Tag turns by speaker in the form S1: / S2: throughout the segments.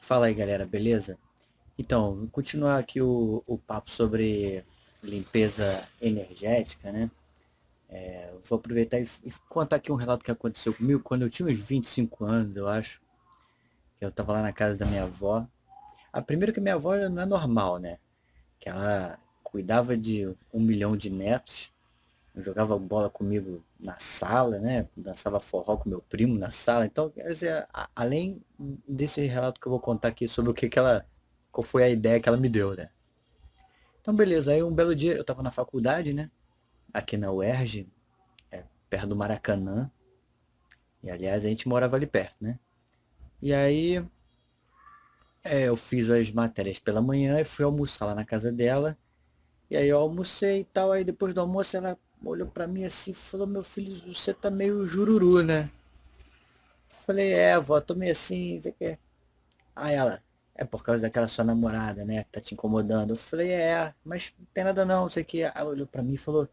S1: Fala aí, galera, beleza? Então, vou continuar aqui o papo sobre limpeza energética, né? Vou aproveitar e contar aqui um relato que aconteceu comigo quando eu tinha uns 25 anos, eu acho. Eu tava lá na casa da minha avó. A primeira que a minha avó não é normal, né? Que ela cuidava de 1 milhão de netos, jogava bola comigo na sala, né? Dançava forró com meu primo na sala. Então, quer dizer, além desse relato que eu vou contar aqui sobre o que que ela, qual foi a ideia que ela me deu, né? Então, beleza. Aí um belo dia eu tava na faculdade, né? Aqui na UERJ, perto do Maracanã. E aliás, a gente morava ali perto, né? E aí eu fiz as matérias pela manhã e fui almoçar lá na casa dela. E aí eu almocei e tal. Aí depois do almoço ela olhou pra mim assim e falou: Meu filho, você tá meio jururu, né? Falei: É, vó, tô meio assim, não sei o quê. Aí ela: É por causa daquela sua namorada, né? Que tá te incomodando. Eu falei: É, mas não tem nada não, não sei o quê. Ela olhou pra mim e falou: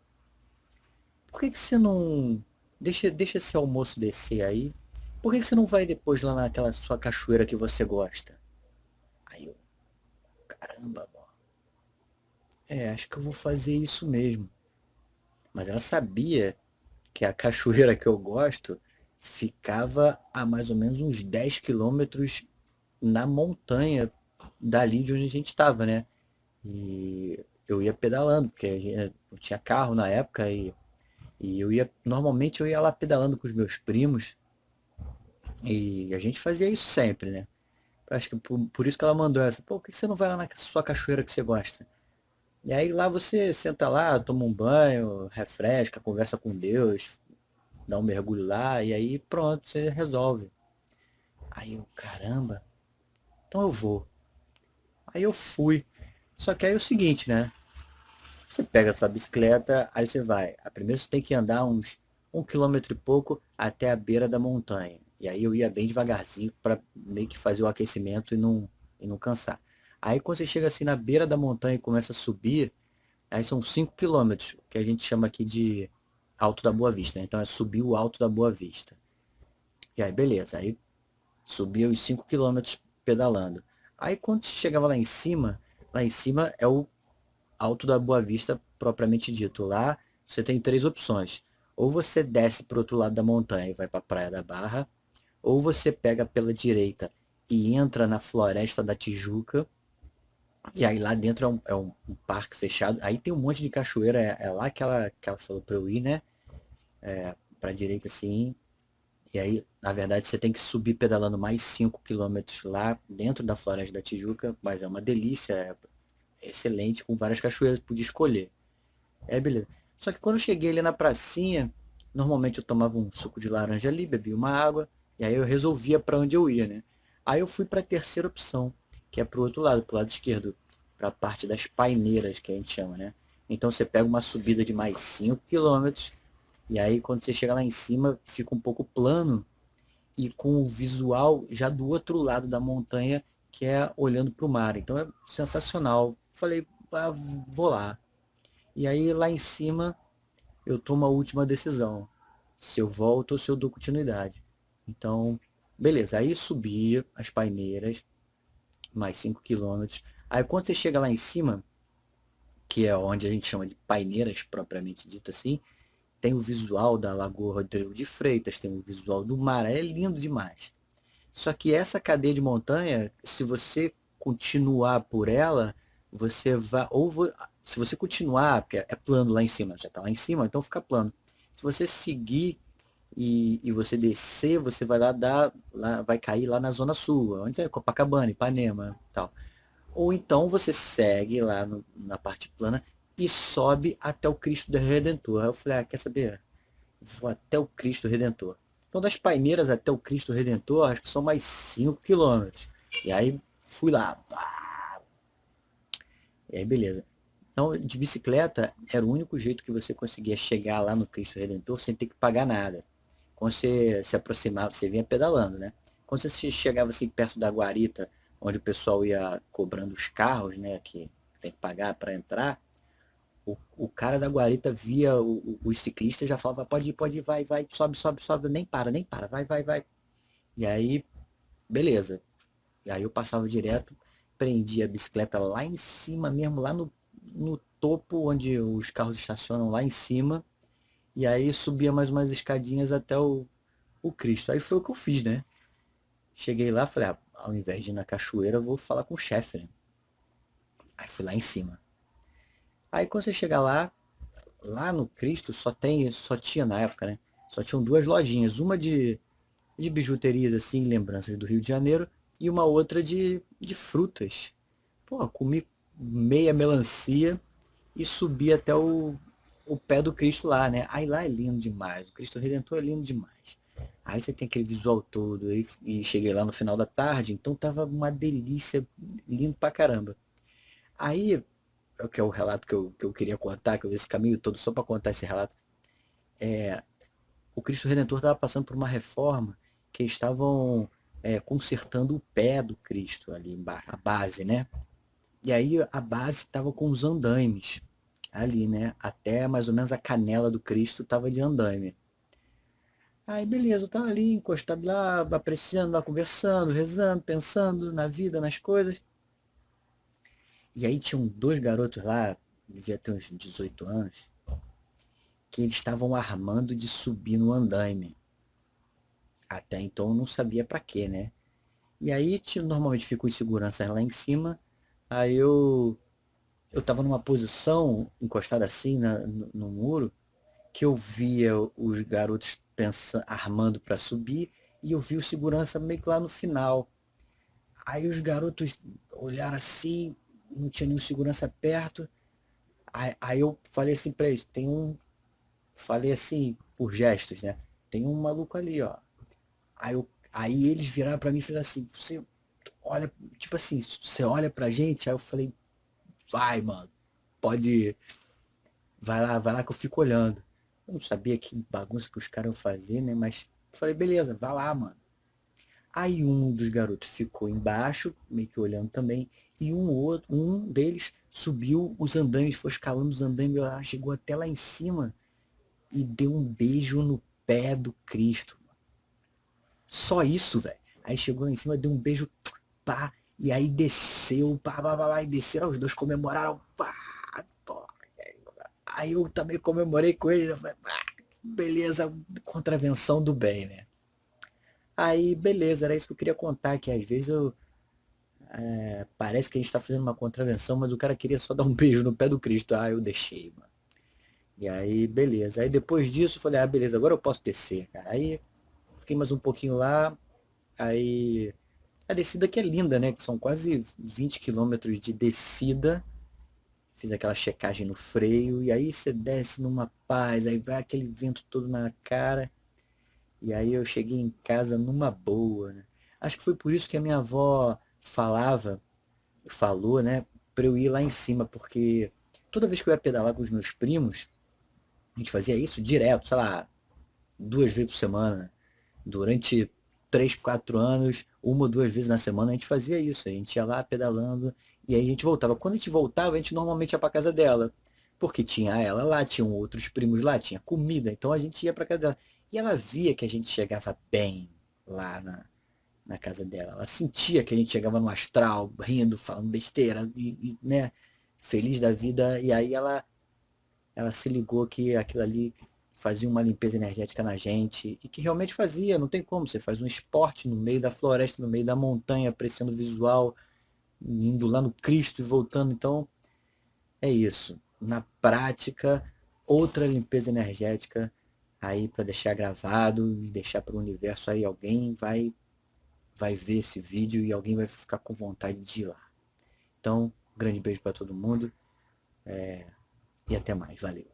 S1: Por que que você não deixa esse almoço descer aí? Por que que você não vai depois lá naquela sua cachoeira que você gosta? Aí eu, caramba, mano. Acho que eu vou fazer isso mesmo. Mas ela sabia que a cachoeira que eu gosto ficava a mais ou menos uns 10 quilômetros na montanha dali de onde a gente estava, né? E eu ia pedalando, porque eu tinha carro na época e normalmente eu ia lá pedalando com os meus primos. E a gente fazia isso sempre, né? Acho que por isso que ela mandou essa. Pô, por que você não vai lá na sua cachoeira que você gosta? E aí lá você senta lá, toma um banho, refresca, conversa com Deus, dá um mergulho lá e aí pronto, você resolve. Aí eu, caramba, então eu vou. Aí eu fui. Só que aí é o seguinte, né? Você pega a sua bicicleta, aí você vai. Primeiro você tem que andar uns 1 quilômetro e pouco até a beira da montanha. E aí eu ia bem devagarzinho para meio que fazer o aquecimento e não cansar. Aí quando você chega assim na beira da montanha e começa a subir, aí são 5 quilômetros, que a gente chama aqui de Alto da Boa Vista, né? Então é subir o Alto da Boa Vista. E aí beleza, aí subia os 5 quilômetros pedalando. Aí quando você chegava lá em cima é o Alto da Boa Vista propriamente dito. Lá você tem três opções. Ou você desce para o outro lado da montanha e vai para a Praia da Barra, ou você pega pela direita e entra na Floresta da Tijuca, e aí lá dentro é um parque fechado. Aí tem um monte de cachoeira, é lá que ela falou para eu ir, né? Para a direita assim. E aí, na verdade, você tem que subir pedalando mais 5 quilômetros lá dentro da Floresta da Tijuca, mas é uma delícia, é excelente, com várias cachoeiras, podia escolher. Beleza. Só que quando eu cheguei ali na pracinha, normalmente eu tomava um suco de laranja ali, bebia uma água, e aí eu resolvia para onde eu ia, né? Aí eu fui para a terceira opção, que é pro outro lado, pro lado esquerdo, para a parte das paineiras, que a gente chama, né? Então você pega uma subida de mais 5 quilômetros, e aí quando você chega lá em cima, fica um pouco plano, e com o visual já do outro lado da montanha, que é olhando para o mar. Então é sensacional. Falei, ah, vou lá. E aí lá em cima eu tomo a última decisão, se eu volto ou se eu dou continuidade. Então, beleza, aí subi as paineiras, mais 5 quilômetros. Aí quando você chega lá em cima, que é onde a gente chama de paineiras propriamente dito assim, tem o visual da Lagoa Rodrigo de Freitas, tem o visual do mar, é lindo demais. Só que essa cadeia de montanha, se você continuar por ela, você vai. Se você continuar, porque é plano lá em cima, já está lá em cima, então fica plano. Se você seguir e você descer, você vai vai cair lá na Zona Sul, onde é Copacabana, Ipanema e tal. Ou então você segue lá na parte plana e sobe até o Cristo do Redentor. Aí eu falei, quer saber? Vou até o Cristo Redentor. Então, das Paineiras até o Cristo Redentor, acho que são mais 5 quilômetros. E aí fui lá. E aí, beleza. Então, de bicicleta, era o único jeito que você conseguia chegar lá no Cristo Redentor sem ter que pagar nada. Quando você se aproximava, você vinha pedalando, né? Quando você chegava assim perto da guarita, onde o pessoal ia cobrando os carros, né? Que tem que pagar para entrar, o cara da guarita via os ciclistas já falava, pode ir, vai, vai, sobe, sobe, sobe, nem para, vai, vai, vai. E aí, beleza. E aí eu passava direto, prendia a bicicleta lá em cima mesmo, lá no topo onde os carros estacionam lá em cima. E aí subia mais umas escadinhas até o Cristo. Aí foi o que eu fiz, né? Cheguei lá, falei, ao invés de ir na cachoeira, eu vou falar com o chefe, né? Aí fui lá em cima. Aí quando você chegar lá no Cristo só tinha na época, né? Só tinham duas lojinhas, uma de bijuterias assim, lembranças do Rio de Janeiro, e uma outra de frutas. Pô, comi meia melancia e subi até o pé do Cristo lá, né? Aí lá é lindo demais, o Cristo Redentor é lindo demais. Aí você tem aquele visual todo, e cheguei lá no final da tarde, então tava uma delícia, lindo pra caramba. Aí, que é o relato que eu queria contar, que eu esse caminho todo só para contar esse relato, o Cristo Redentor estava passando por uma reforma que eles estavam consertando o pé do Cristo ali embaixo, a base, né? E aí a base estava com os andaimes ali, né? Até mais ou menos a canela do Cristo estava de andaime. Aí beleza, eu tava ali encostado lá, apreciando, lá conversando, rezando, pensando na vida, nas coisas. E aí tinham dois garotos lá, devia ter uns 18 anos, que eles estavam armando de subir no andaime. Até então eu não sabia pra quê, né? E aí normalmente ficam os seguranças lá em cima. Aí eu tava numa posição encostada assim no muro, que eu via os garotos armando para subir, e eu vi o segurança meio que lá no final. Aí os garotos olharam assim, não tinha nenhum segurança perto. Aí eu falei assim pra eles, falei assim por gestos, né? Tem um maluco ali, ó. Aí eles viraram pra mim e falaram assim, você olha, tipo assim, você olha pra gente? Aí eu falei, vai, mano, pode, vai lá que eu fico olhando. Eu não sabia que bagunça que os caras iam fazer, né? Mas falei, beleza, vai lá, mano. Aí um dos garotos ficou embaixo, meio que olhando também, e um deles subiu os andames, foi escalando os andames, chegou até lá em cima e deu um beijo no pé do Cristo. Só isso, velho. Aí chegou lá em cima, deu um beijo, pá, e aí desceu, pá, pá, pá, pá, e desceram, os dois comemoraram, pá, pô. Aí eu também comemorei com eles, eu falei, pá, beleza, contravenção do bem, né? Aí, beleza, era isso que eu queria contar, que às vezes parece que a gente tá fazendo uma contravenção, mas o cara queria só dar um beijo no pé do Cristo. Ah, eu deixei, mano. E aí, beleza. Aí depois disso, eu falei, beleza, agora eu posso descer, cara. Aí fiquei mais um pouquinho lá, aí a descida que é linda, né? Que são quase 20 quilômetros de descida. Fiz aquela checagem no freio, e aí você desce numa paz, aí vai aquele vento todo na cara. E aí eu cheguei em casa numa boa, né? Acho que foi por isso que a minha avó falou, né, pra eu ir lá em cima, porque toda vez que eu ia pedalar com os meus primos, a gente fazia isso direto, sei lá, 2 vezes por semana. Durante 3, 4 anos, uma ou 2 vezes na semana a gente fazia isso. A gente ia lá pedalando e aí a gente voltava. Quando a gente voltava, a gente normalmente ia para casa dela, porque tinha ela lá, tinham outros primos lá, tinha comida, então a gente ia para casa dela. E ela via que a gente chegava bem lá na casa dela. Ela sentia que a gente chegava no astral, rindo, falando besteira, né, feliz da vida. E aí ela se ligou que aquilo ali fazia uma limpeza energética na gente, e que realmente fazia, não tem como, você faz um esporte no meio da floresta, no meio da montanha, apreciando o visual, indo lá no Cristo e voltando, então é isso. Na prática, outra limpeza energética aí para deixar gravado e deixar para o universo, aí alguém vai ver esse vídeo e alguém vai ficar com vontade de ir lá. Então, um grande beijo para todo mundo e até mais, valeu.